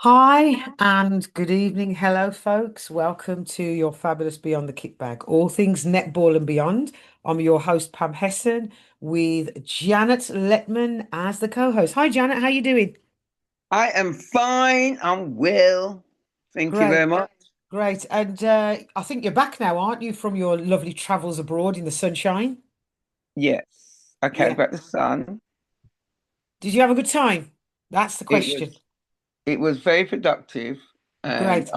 Hi and good evening. Hello, folks. Welcome to your fabulous Beyond the Kickbag, all things netball and beyond. I'm your host, Pam Hessen, with Janet Letman as the co-host. Hi, Janet. How you doing? I am fine. I'm well. Thank you Great, very much. great. And I think you're back now, aren't you, from your lovely travels abroad in the sunshine? Yes. Okay, Yeah. about the sun. Did you have a good time? That's the It question. was it was very productive and Great.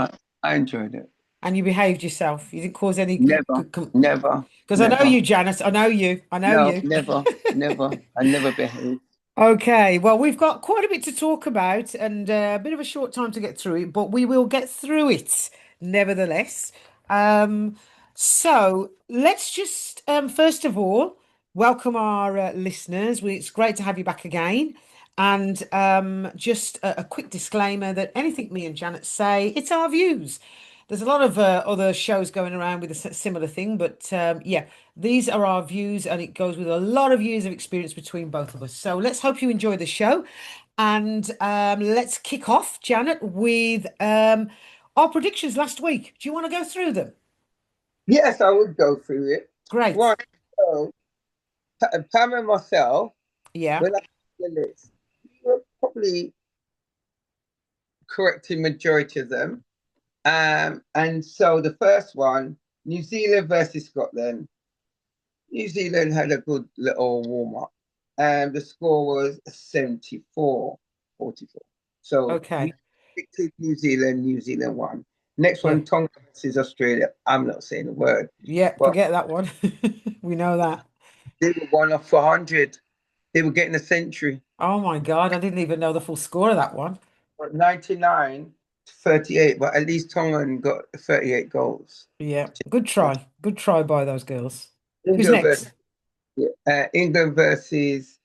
I enjoyed it. And you behaved yourself. You didn't cause any Never, never, because I know never. you, Janice. I know you. I know No, you. never, never. I never behaved. Okay, well, we've got quite a bit to talk about and a bit of a short time to get through it, but we will get through it nevertheless. Um, so let's just, first of all, welcome our listeners. It's great to have you back again. And just a quick disclaimer that anything me and Janet say, it's our views. There's a lot of other shows going around with a similar thing, but yeah, these are our views, and it goes with a lot of years of experience between both of us. So let's hope you enjoy the show, and let's kick off, Janet, with our predictions last week. Do you want to go through them? Yes, I would go through it. Great. Right. So Pam and myself, Yeah. when I did the list, we were probably correct in majority of them. And so the first one, New Zealand versus Scotland. New Zealand had a good little warm up, and the score was 74-44. So we Okay. picked New Zealand, New Zealand won. Next Yeah. one, Tonga versus Australia. I'm not saying a word, Yeah. but Forget that one. We know that. they were one off for 100. They were getting a century. Oh my God, I didn't even know the full score of that one. But 99-38, but at least Tongan got 38 goals. Yeah. Good try. Good try by those girls. Who's England versus next? England versus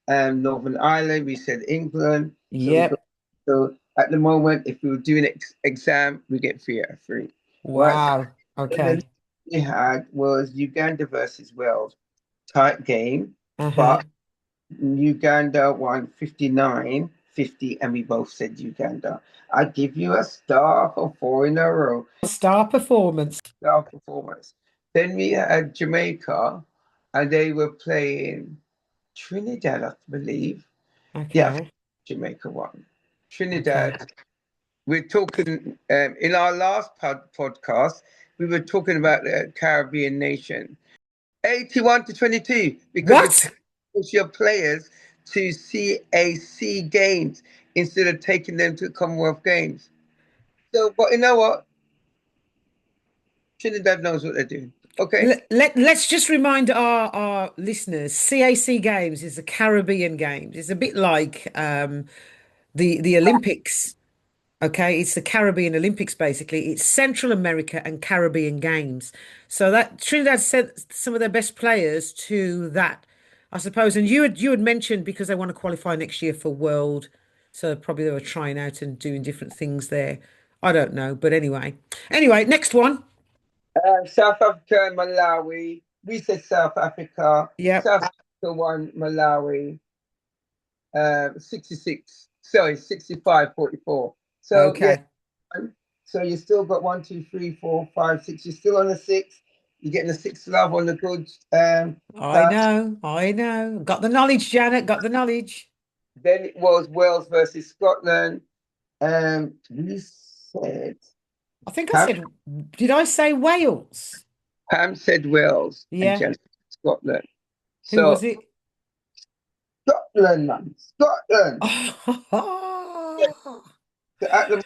Northern Ireland. We said England. So we got Yep. so at the moment, if we were doing exam, we get 3 out of 3. Right. Wow. And then Okay. we had was Uganda versus Wales. Tight game, Uh-huh. but Uganda won 59-50, and we both said Uganda. I give you a star for 4 in a row. Star performance. Star performance. Then we had Jamaica, and they were playing Trinidad, I believe. Yeah, Okay. Jamaica won. Okay. Trinidad. We're talking in our last podcast. We were talking about the Caribbean nation. 81-22 because you're What? taking your players to CAC games instead of taking them to Commonwealth games. So, but you know what? Trinidad knows what they're doing. Okay. Let's just remind our listeners, CAC Games is the Caribbean Games. It's a bit like the Olympics. Okay, it's the Caribbean Olympics basically. It's Central America and Caribbean Games. So that Trinidad sent some of their best players to that, I suppose. And you had mentioned because they want to qualify next year for World, so probably they were trying out and doing different things there. I don't know, but anyway. Anyway, next one. South Africa and Malawi. We said South Africa. Yep. South Africa won Malawi 66, sorry, 65-44. So, yeah, Okay. so you still got one, two, three, four, five, six. You're still on the six. You're getting the six love on the good I side. know. I know. Got the knowledge, Janet. Got the knowledge. Then it was Wales versus Scotland. We said, I think I Pam, said, did I say Wales? Pam said Wales and Yeah. Jen said Scotland. Who was So, it? Scotland, man, Scotland. So at the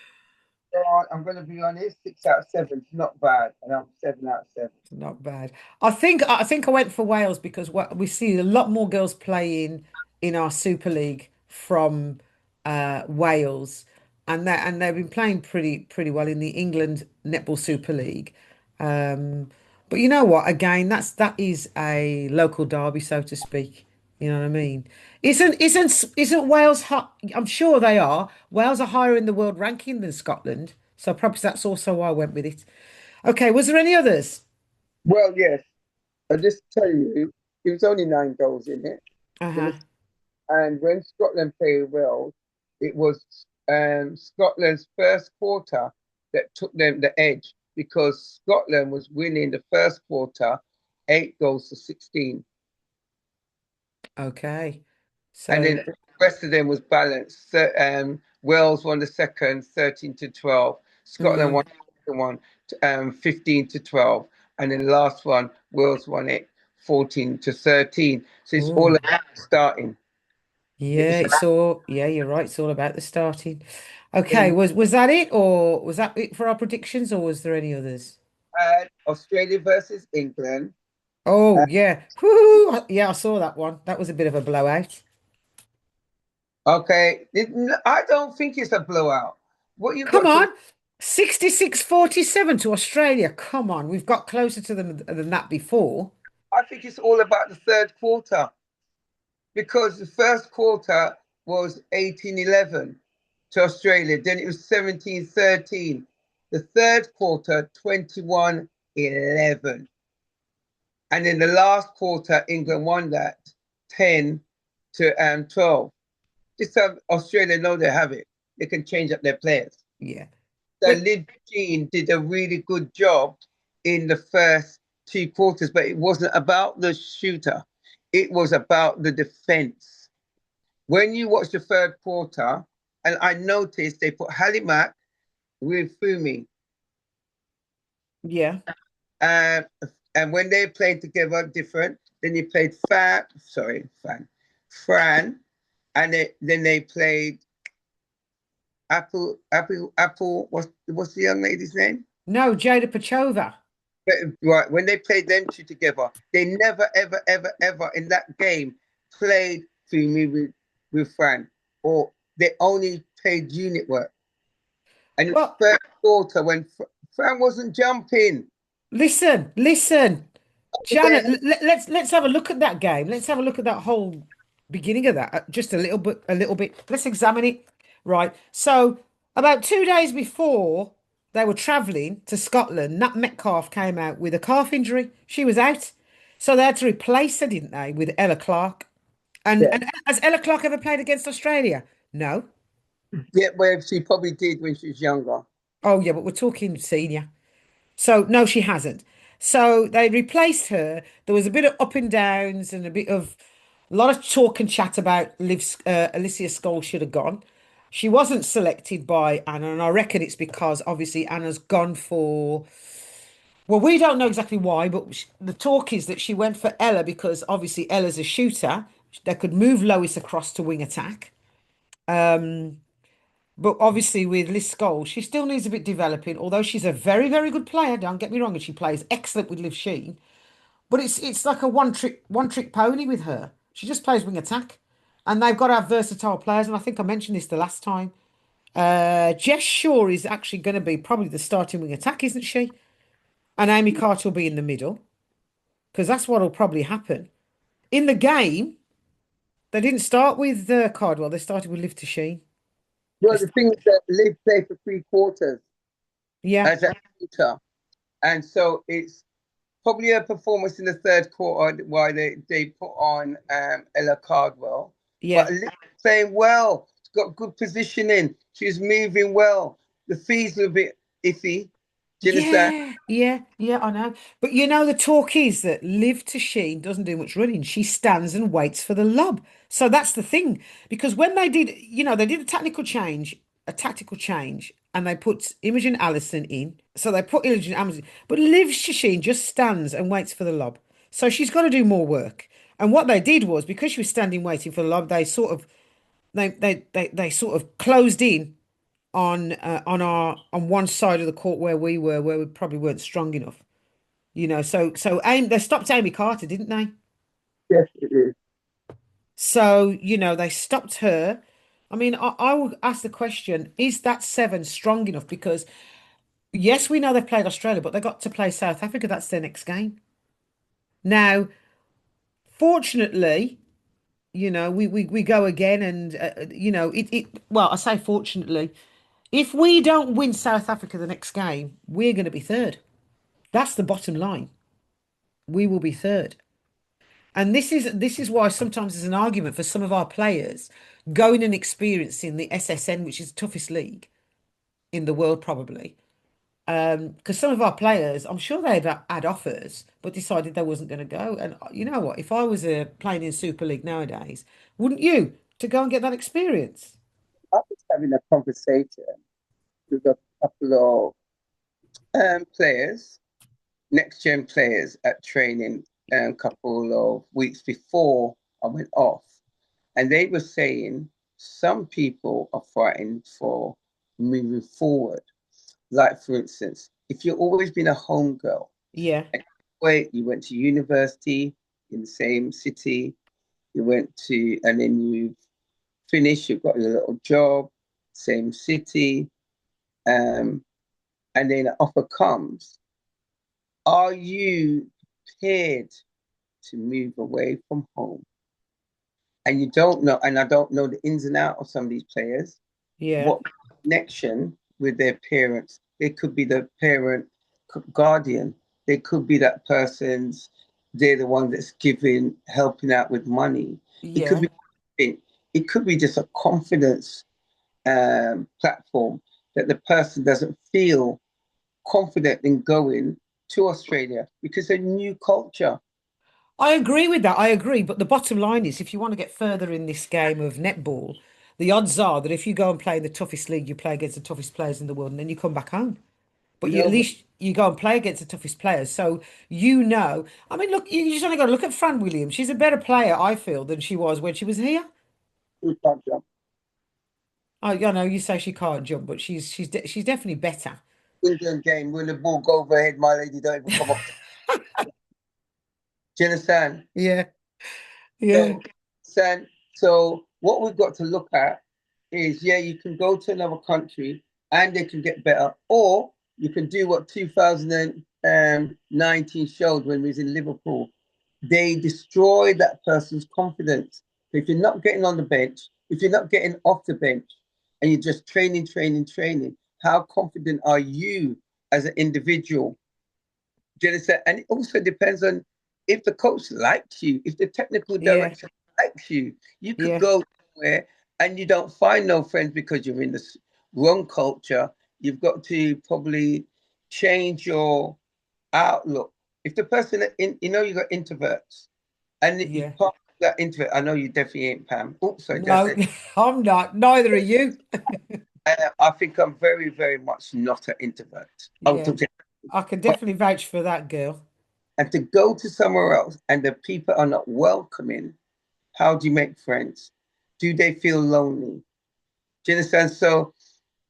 I'm going to be honest, 6 out of 7 is not bad, and I'm 7 out of 7. Not bad. I think I went for Wales because we see a lot more girls playing in our Super League from Wales, and they've been playing pretty well in the England Netball Super League. Um, but you know what? Again, that is a local derby, so to speak. You know what I mean? Isn't Wales hot? I'm sure they are. Wales are higher in the world ranking than Scotland, so perhaps that's also why I went with it. Okay, was there any others? Well, yes, I just tell you, it was only 9 goals in it. There Uh-huh. was, and when Scotland played Wales, it was Scotland's first quarter that took them the edge because Scotland was winning the first quarter 8 goals to 16. Okay. And then So, the rest of them was balanced. So, Wales won the second 13 to 12. Scotland won mm, the second one 15 to 12. And then the last one, Wales won it 14 to 13. So it's all oh, about starting. yeah, It's it's all, yeah, you're right. It's all about the starting. Okay, in was that it, or was that it for our predictions, or was there any others? Australia versus England. Uh, Oh, yeah. Whoo! Yeah, I saw that one. That was a bit of a blowout. okay, I don't think it's a blowout. What you Come got to, on. 66-47 to Australia. Come on. We've got closer to them than that before. I think it's all about the third quarter. Because the first quarter was 18-11 to Australia, then it was 17-13. The third quarter, 21-11. And in the last quarter, England won that 10 to 12. This time, Australia know they have it. They can change up their players. Yeah. So But Liv Jean did a really good job in the first 2 quarters, but it wasn't about the shooter. It was about the defense. When you watch the third quarter, and I noticed they put Halimack with Fumi, yeah. uh, and when they played together different, then you played Fran, and then they played Apple. What's the young lady's name? No, Jada Pachova. Right, when they played them two together, they never, ever, ever, ever in that game played Fumi with Fran, or they only played unit work. And in the Well, first quarter, when Fran wasn't jumping, listen. they, Janet, let's have a look at that game. Let's have a look at that whole beginning of that. Just a little bit. Let's examine it. Right. So about 2 days before they were travelling to Scotland, Nat Metcalf came out with a calf injury. She was out. So they had to replace her, didn't they, with Ella Clark. And yeah, and has Ella Clark ever played against Australia? No. yeah, well, she probably did when she was younger. Oh yeah, but we're talking senior. So no, she hasn't. So they replaced her. There was a bit of up and downs and a lot of talk and chat about Alicia Scholl should have gone. She wasn't selected by Anna, and I reckon it's because obviously Anna's gone for. Well, we don't know exactly why, but the talk is that she went for Ella because obviously Ella's a shooter. They could move Lois across to wing attack. But obviously, with Liz Scholl, she still needs a bit developing. Although she's a very, very good player, don't get me wrong, and she plays excellent with Liv Sheen. But it's like a one trick pony with her. She just plays wing attack, and they've got to have versatile players. And I think I mentioned this the last time. Jess Shaw is actually going to be probably the starting wing attack, isn't she? And Amy Carter will be in the middle because that's what will probably happen in the game. They didn't start with Cardwell. They started with Liv to Sheen. They Well, the st- thing is that Liv played for 3 quarters yeah, as a shooter, and so it's probably a performance in the third quarter why they put on Ella Cardwell. But yeah. Liv playing well, she's got good positioning, she's moving well. The fees were a bit iffy. Do you understand? Yeah, I know. But you know, the talk is that Liv Sheen doesn't do much running. She stands and waits for the lob. So that's the thing. Because when they did a tactical change, and they put Imogen Allison in. So they put Imogen Allison, but Liv Sheen just stands and waits for the lob. So she's got to do more work. And what they did was because she was standing waiting for the lob, they sort of closed in on one side of the court where we probably weren't strong enough. They stopped Amy Carter, didn't they? Yes, it is. So, they stopped her. I mean, I will ask the question, is that seven strong enough? Because yes, we know they've played Australia, but they got to play South Africa. That's their next game. Now, fortunately, we go again and well, I say fortunately, if we don't win South Africa the next game, we're going to be third. That's the bottom line. We will be third. And this is why sometimes there's an argument for some of our players going and experiencing the SSN, which is the toughest league in the world, probably. Because some of our players, I'm sure they'd had offers, but decided they wasn't going to go. And you know what? If I was playing in Super League nowadays, wouldn't you to go and get that experience? I was having a conversation with a couple of players, next gen players at training a couple of weeks before I went off. And they were saying some people are fighting for moving forward. Like, for instance, if you've always been a home girl, Yeah, and wait, you went to university in the same city, you went to, and then you finished, you've got a little job, same city, um, and then an offer comes. Are you prepared to move away from home? And you don't know, and I don't know the ins and outs of some of these players, yeah, what connection with their parents. It could be the parent guardian. They could be that person's, they're the one that's giving, helping out with money. It could yeah. be it could be just a confidence platform that the person doesn't feel confident in going to Australia because a new culture. I agree with that. I agree. But the bottom line is, if you want to get further in this game of netball, the odds are that if you go and play in the toughest league, you play against the toughest players in the world, and then you come back home. But you at No, but least you go and play against the toughest players. So you know, I mean, look, you just only got to look at Fran Williams. She's a better player, I feel, than she was when she was here. we can't jump. Oh, you know, you say she can't jump, but she's definitely better. England game, when the ball go overhead, my lady don't even come up. Do you understand? Yeah, yeah, So, San, so what we've got to look at is, yeah, you can go to another country and they can get better, or you can do what 2019 showed when we was in Liverpool. They destroy that person's confidence. If you're not getting on the bench, if you're not getting off the bench, and you're just training, training, training, how confident are you as an individual? Do you understand? And it also depends on if the coach likes you, if the technical yeah, director likes you. You could yeah. go somewhere and you don't find no friends because you're in the wrong culture. You've got to probably change your outlook. If the person, you know, you got introverts, and you Yeah. part of that introvert, I know you definitely ain't Pam. Oops, sorry, did I No, say? I'm not. Neither are you. I think I'm very, very much not an introvert. Oh, Yeah, I can but definitely vouch for that girl. and to go to somewhere else and the people are not welcoming, how do you make friends? Do they feel lonely? Do you understand? So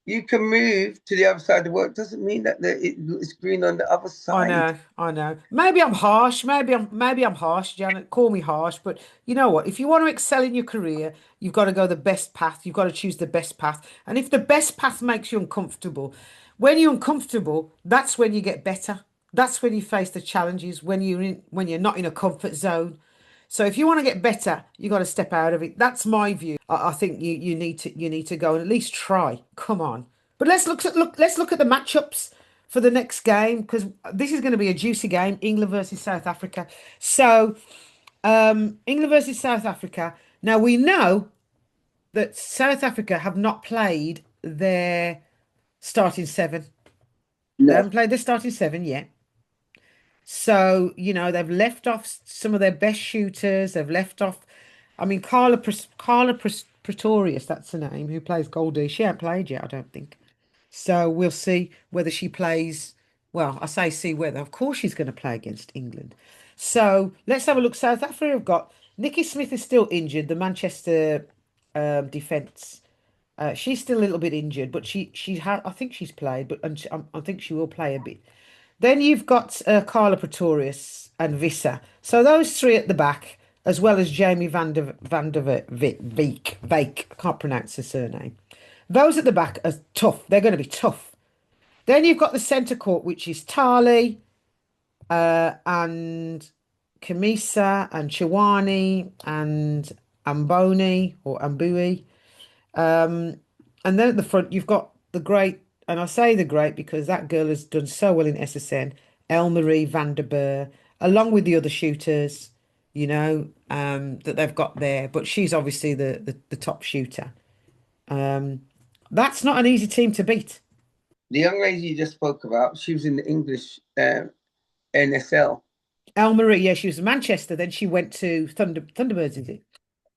you can move to the other side of the world. Doesn't mean that it's green on the other I side. know, I know. Maybe I'm harsh. Maybe I'm harsh, Janet. Call me harsh, but you know what? If you want to excel in your career, you've got to go the best path. You've got to choose the best path. And if the best path makes you uncomfortable, when you're uncomfortable, that's when you get better. That's when you face the challenges, when you're not in a comfort zone. So if you want to get better, you got to step out of it. That's my view. I think you need to go and at least try. Come on. But let's look at the matchups for the next game because this is going to be a juicy game, England versus South Africa. So England versus South Africa. Now we know that South Africa have not played their starting seven. They No, haven't played their starting seven yet. So, they've left off some of their best shooters. They've left off, I mean, Pretorius, that's the name, who plays Goldie. She hasn't played yet, I don't think. So we'll see whether she plays. Well, I say see whether. Of course, she's going to play against England. So let's have a look. South Africa have got Nikki Smith is still injured. The Manchester defence. She's still a little bit injured, but she had. I think she's played, but I think she will play a bit. Then you've got Carla Pretorius and Visser. So those three at the back, as well as Jamie Veek. I can't pronounce her surname. Those at the back are tough. They're going to be tough. Then you've got the centre court, which is Tali and Kamisa and Chiwani and Amboni or Ambui. And then at the front, you've got the great, and I say the great because that girl has done so well in SSN, Elmarie van der Burg, along with the other shooters. that they've got there. But she's obviously the top shooter. Um, that's not an easy team to beat. The young lady you just spoke about, she was in the English NSL. El Marie, yeah, she was in Manchester, then she went to Thunderbirds, is it?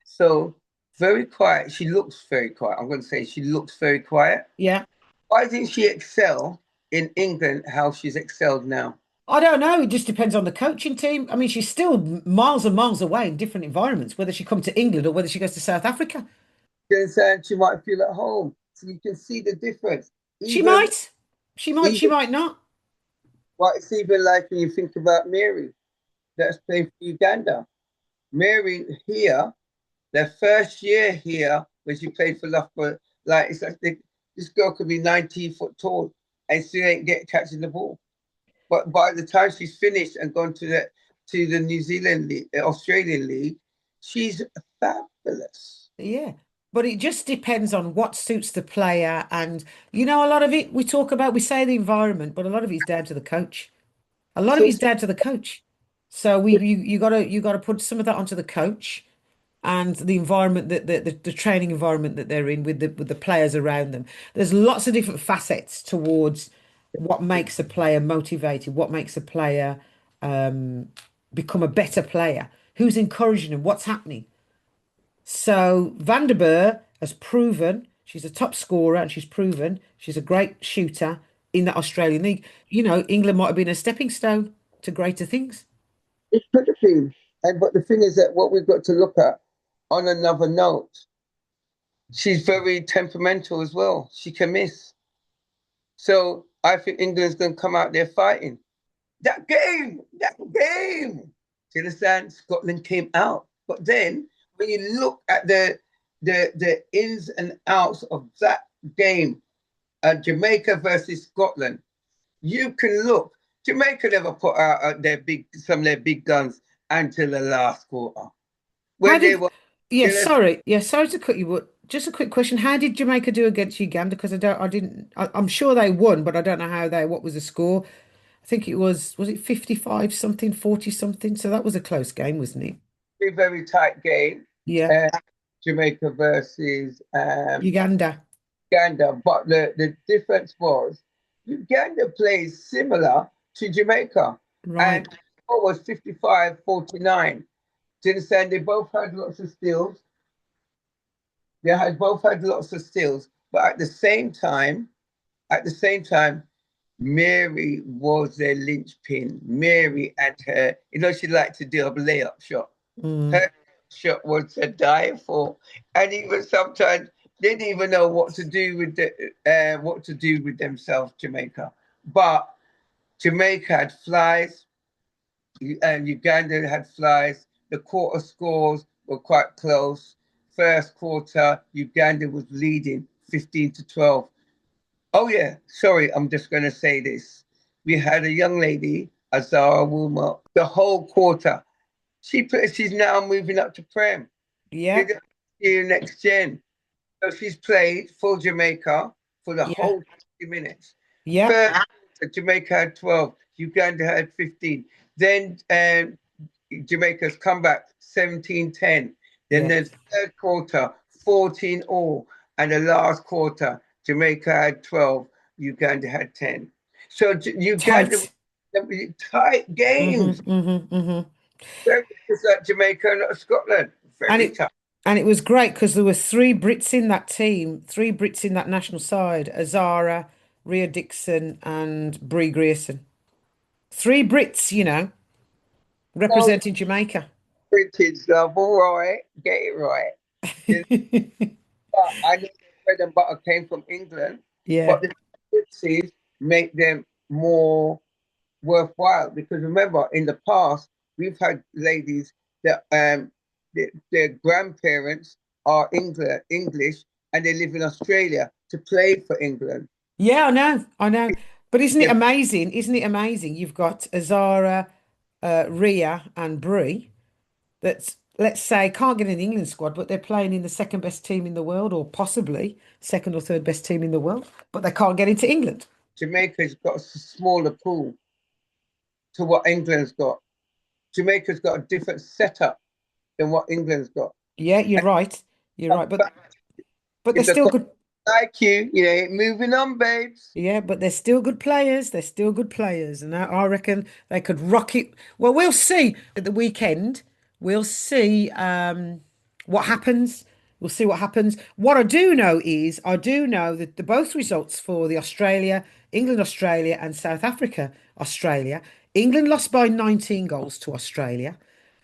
So very quiet. She looks very quiet. I'm going to say she looks very quiet. Yeah. Why didn't she excel in England how she's excelled now? I don't know. It just depends on the coaching team. I mean, she's still miles and miles away in different environments, whether she comes to England or whether she goes to South Africa. You understand? She might feel at home. So you can see the difference. She Even, might. She even might not. what it's even like when you think about Mary that's playing for Uganda. Mary here, their first year here, when she played for Loughborough, like it's like this girl could be 19 foot tall and still ain't get catching the ball. But by the time she's finished and gone to the New Zealand League, Australian League, she's fabulous. Yeah. But it just depends on what suits the player. And, a lot of it we talk about, we say the environment, but a lot of it's down to the coach. A lot of So it's down to the coach. So you gotta put some of that onto the coach and the environment the training environment that they're in with the players around them. There's lots of different facets towards what makes a player motivated, what makes a player um, become a better player, who's encouraging them, what's happening. So Vanderburg has proven she's a top scorer and she's proven she's a great shooter in that Australian league. England might have been a stepping stone to greater things. it could have been. And but the thing is that what we've got to look at on another note, she's very temperamental as well. She can miss. So I think England's going to come out there fighting. That game. Do you understand? Scotland came out. But then when you look at the ins and outs of that game, Jamaica versus Scotland, you can look. Jamaica never put out some of their big guns until the last quarter. How When they did, were yeah, in a sorry. Yeah, sorry to cut you, but just a quick question. How did Jamaica do against Uganda? Because I didn't, I'm sure they won, but I don't know what was the score? I think was it 55 something, 40 something? So that was a close game, wasn't it? very, very tight game, Yeah. uh, Jamaica versus Uganda. Uganda. But the difference was Uganda plays similar to Jamaica. Right. And the score was 55-49. Do you understand? They both had lots of steals. They had both had lots of steals. But at the same time, Mary was their linchpin. Mary and her, she liked to do a layup shot. Mm. Her shot was to die for, and even sometimes didn't even know what to do with themselves. Jamaica, but Jamaica had flies, and Uganda had flies. The quarter scores were quite close. First quarter, Uganda was leading 15-12. Oh yeah, sorry, I'm just going to say this. We had a young lady, Azara Wilmot, the whole quarter. She's now moving up to Prem. You're Yeah. going to see her next gen. So she's played for Jamaica for the Yeah. whole 60 minutes. Yeah. First, Jamaica had 12, Uganda had 15. Then Jamaica's come back 17-10. Then Yeah. the third quarter, 14 all. And the last quarter, Jamaica had 12, Uganda had 10. So Uganda, Tight. tight Hmm. games. Hmm. Hmm. Very just like Jamaica and Scotland. And Very it tough. and it was great because there were three Brits in that team, three Brits in that national side, Azara, Rhea Dixon, and Bree Grierson. Three Brits, So representing Jamaica. British love, all right, get it right. You But I know the bread and butter came from England, but Yeah. the differences make them more worthwhile because remember, in the past, we've had ladies that their grandparents are English and they live in Australia to play for England. Yeah, I know. I know. But isn't it Yeah, amazing? Isn't it amazing? You've got Azara, Rhea, and Bree that's, let's say, can't get in the England squad, but they're playing in the second best team in the world, or possibly second or third best team in the world, but they can't get into England. Jamaica's got a smaller pool to what England's got. Jamaica's got a different setup than what England's got. Yeah, you're right. You're right. But they're It's a still good. IQ, you know, moving on, babes. Yeah, but they're still good players. They're still good players, and I reckon they could rock it. Well, we'll see at the weekend. We'll see what happens. We'll see what happens. What I do know is I do know that the both results for the Australia, England, Australia, and South Africa, Australia. England lost by 19 goals to Australia,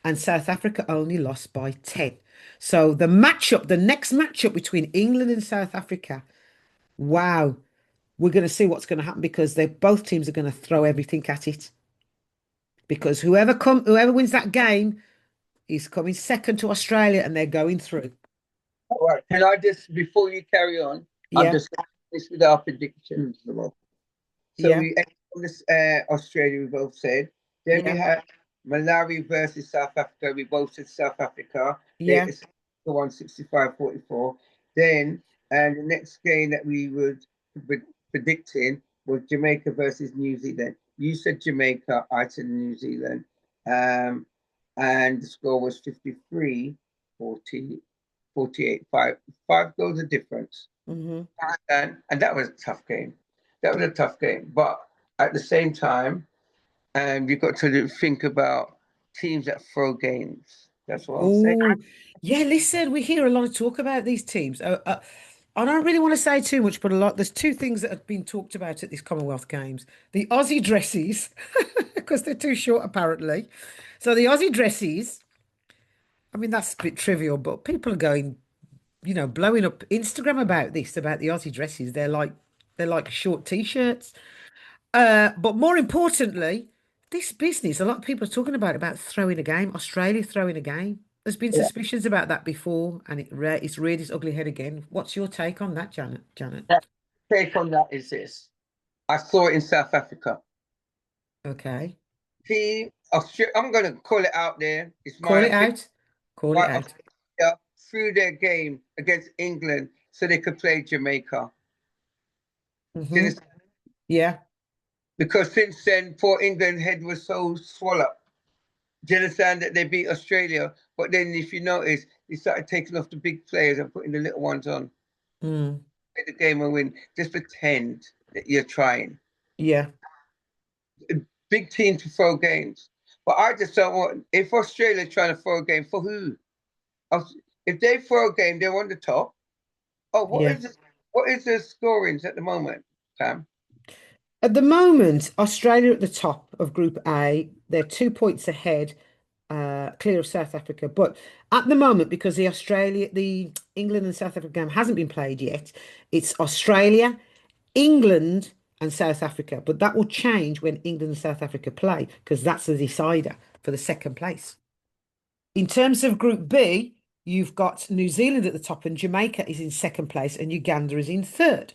and South Africa only lost by 10. So the next matchup between England and South Africa, wow, we're going to see what's going to happen because they both teams are going to throw everything at it. Because whoever wins that game is coming second to Australia and they're going through. All right. Can I just, before you carry on, I'm Yeah, just this with our predictions. So yeah, we on this Australia, we both said. Then we yeah, had Malawi versus South Africa. We both said South Africa. yeah. It's the 165-44. Then and the next game that we were predicting was Jamaica versus New Zealand. You said Jamaica, I said New Zealand. Um, and the score was 53-40, 48, five goals of difference. Hmm. And that was a tough game. That was a tough game. But at the same time, you've got to think about teams that throw games. That's what I'm saying. Oh, yeah. Listen, we hear a lot of talk about these teams. I don't really want to say too much, but a lot. There's two things that have been talked about at these Commonwealth Games: the Aussie dresses, because they're too short apparently. So the Aussie dresses. I mean, that's a bit trivial, but people are going, blowing up Instagram about this, about the Aussie dresses. They're like short t-shirts. But more importantly, this business, a lot of people are talking about throwing a game, Australia throwing a game. There's been Yeah. suspicions about that before, and it's reared its ugly head again. What's your take on that, Janet? Janet? That take on that is this. I saw it in South Africa. Okay. Team, I'm going to call it out there. It's my Call it opinion. out. Call it Why out. Australia threw their game against England so they could play Jamaica. Do you Hmm. understand? Yeah. Because since then, poor England head was so swallowed. Do you understand that they beat Australia? But then, if you notice, they started taking off the big players and putting the little ones on. Mm. Play the game and win. Just pretend that you're trying. Yeah. Big team to throw games. But I just don't want, if Australia trying to throw a game, for who? If they throw a game, they're on the top. Oh, Yeah. what is the scorings at the moment, Pam? At the moment, Australia at the top of Group A. They're 2 points ahead, clear of South Africa. But at the moment, because the England and South Africa game hasn't been played yet, it's Australia, England, and South Africa. But that will change when England and South Africa play, because that's the decider for the second place. In terms of Group B, you've got New Zealand at the top, and Jamaica is in second place, and Uganda is in third.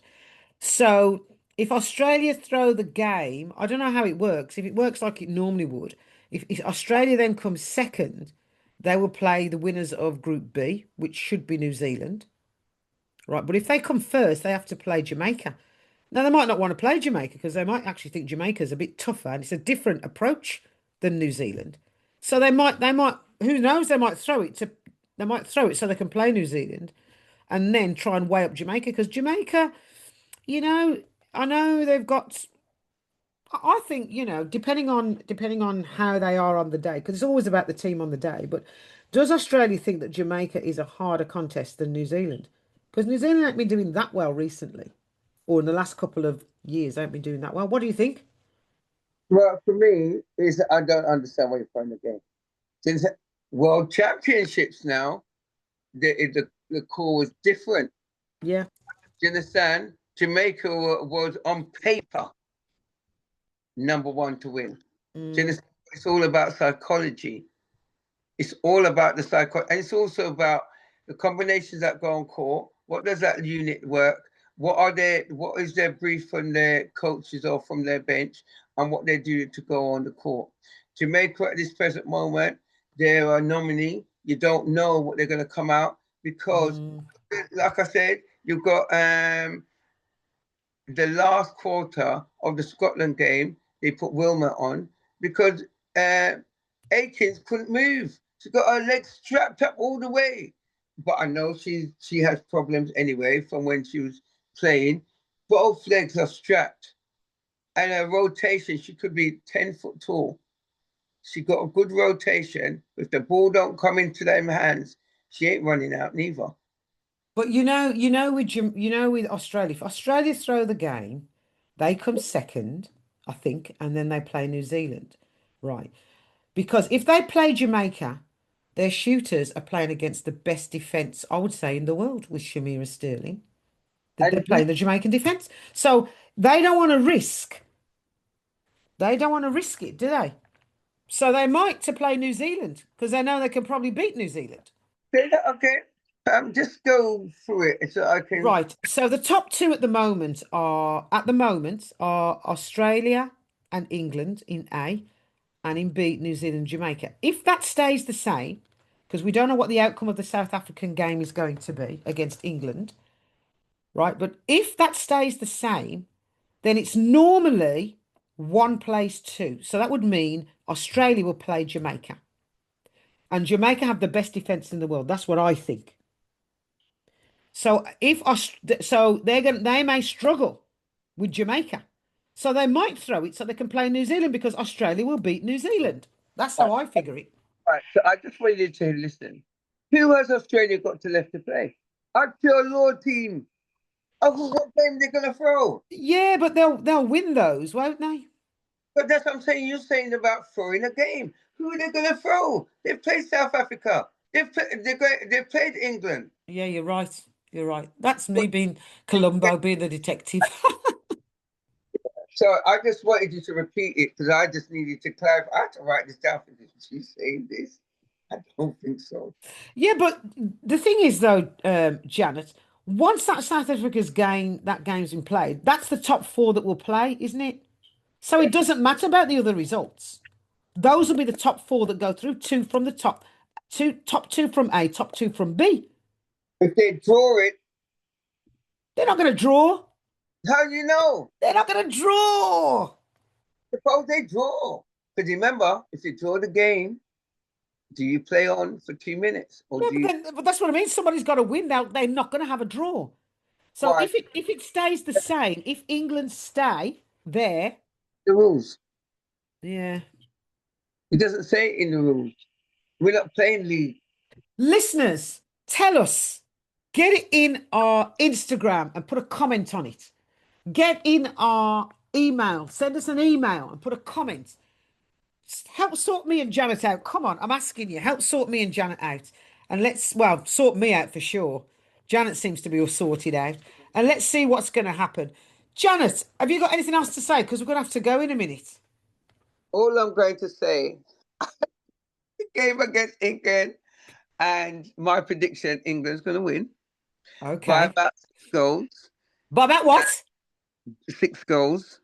So if Australia throw the game, I don't know how it works. If it works like it normally would, if Australia then comes second, they will play the winners of Group B, which should be New Zealand, right? But if they come first, they have to play Jamaica. Now they might not want to play Jamaica because they might actually think Jamaica's a bit tougher and it's a different approach than New Zealand. So who knows, they might throw it so they can play New Zealand and then try and weigh up Jamaica because Jamaica, you know, I know they've got. I think, depending on how they are on the day, because it's always about the team on the day. But does Australia think that Jamaica is a harder contest than New Zealand? Because New Zealand ain't been doing that well recently, or in the last couple of years, ain't been doing that well. What do you think? Well, for me, is I don't understand why you're playing the game. Since World Championships now, the call was different. Yeah. Do you understand? Jamaica was on paper number one to win. Do you Mm, understand? It's all about psychology. It's all about the psychology, and it's also about the combinations that go on court. What does that unit work? What is their brief from their coaches or from their bench, and what they do to go on the court? Jamaica at this present moment, they're a nominee. You don't know what they're going to come out because, mm, like I said, you've got the last quarter of the Scotland game. They put Wilmot on because uh, Akins couldn't move. She got her legs strapped up all the way. But I know she has problems anyway from when she was playing. Both legs are strapped. And her rotation, she could be 10 foot tall. She got a good rotation. If the ball don't come into them hands, she ain't running out neither. But with Australia, if Australia throw the game, they come second, I think, and then they play New Zealand. Right. Because if they play Jamaica, their shooters are playing against the best defence, I would say, in the world with Shamira Sterling. They're And playing the Jamaican defence. So they don't want to risk. They don't want to risk it, do they? So they might to play New Zealand because they know they can probably beat New Zealand. say that again. Just go through it so I can. Right. So the top two at the moment are Australia and England in A, and in B, New Zealand, Jamaica. If that stays the same, because we don't know what the outcome of the South African game is going to be against England, right? But if that stays the same, then it's normally one plays two. So that would mean Australia will play Jamaica. And Jamaica have the best defense in the world. That's what I think. So they may struggle with Jamaica. So they might throw it so they can play New Zealand because Australia will beat New Zealand. That's how I figure it. Right, so I just want you to listen. Who has Australia got to left to play? Up to your Lord team. Oh, what game they're gonna throw? Yeah, but they'll win those, won't they? But that's what I'm saying. You're saying about throwing a game. Who are they gonna throw? They've played South Africa. They've played England. Yeah, you're right. You're right. That's me But, being Columbo, being the detective. so I just wanted you to repeat it because I just needed to clarify. I had to write this down. She's saying this. I don't think so. Yeah, but the thing is, though, Janet, once that South Africa's game that game's been played, that's the top four that will play, isn't it? So it doesn't matter about the other results. Those will be the top four that go through. Two from the top two from A, top two from B. If they draw it, They're not going to draw. how do you know? They're not going to draw. Suppose they draw. Because remember, if they draw the game, do you play on for 2 minutes or Yeah, do you? but that's what I mean. Somebody's got to win. Now they're not going to have a draw. So Why? if it stays the same, if England stay there, The rules. yeah. It doesn't say it in the rules. We're not playing league. Listeners, tell us. Get it in our Instagram and put a comment on it. Get in our email. Send us an email and put a comment. Help sort me and Janet out. Come on, I'm asking you. Help sort me and Janet out. And sort me out for sure. Janet seems to be all sorted out. And let's see what's going to happen. Janet, have you got anything else to say? Because we're going to have to go in a minute. All I'm going to say, the game against England, and my prediction, England's going to win by Okay. about 6 goals. But about what? 6 goals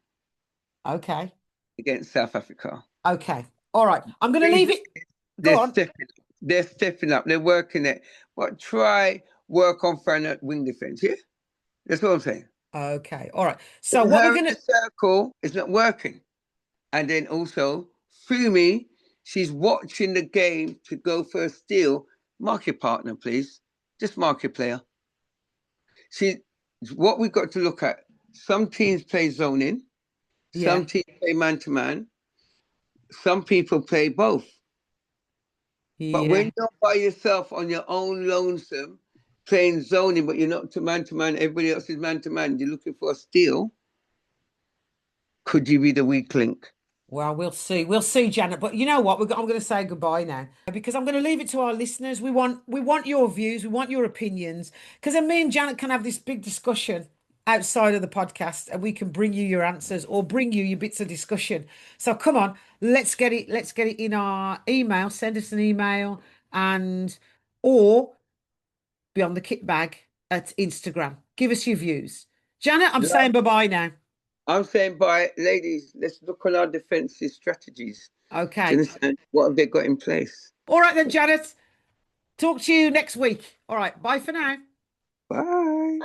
Okay. against South Africa. Okay. All right. I'm going to leave it. Go They're on. stepping up. They're stepping up. They're working it. But try work on front wing defense. Yeah, that's what I'm saying. Okay. All right. So what we're Her in going the to circle is not working. And then also, Fumi, she's watching the game to go for a steal. Mark your partner, please. Just mark your player. What we've got to look at. Some teams play zoning. Yeah. Some teams play man to man. Some people play both. But Yeah. when you're by yourself on your own lonesome, playing zoning, but you're not to man, everybody else is man to man, you're looking for a steal, could you be the weak link? Well, we'll see. We'll see, Janet. But you know what? I'm going to say goodbye now because I'm going to leave it to our listeners. We want your views. We want your opinions because then me and Janet can have this big discussion outside of the podcast, and we can bring you your answers or bring you your bits of discussion. So come on, let's get it. Let's get it in our email. Send us an email and or be on the kit bag at Instagram. Give us your views. Janet, I'm saying bye bye now. I'm saying, by ladies, let's look on our defensive strategies. Do you Okay. understand? What have they got in place? All right then, Janet. Talk to you next week. All right. Bye for now. Bye.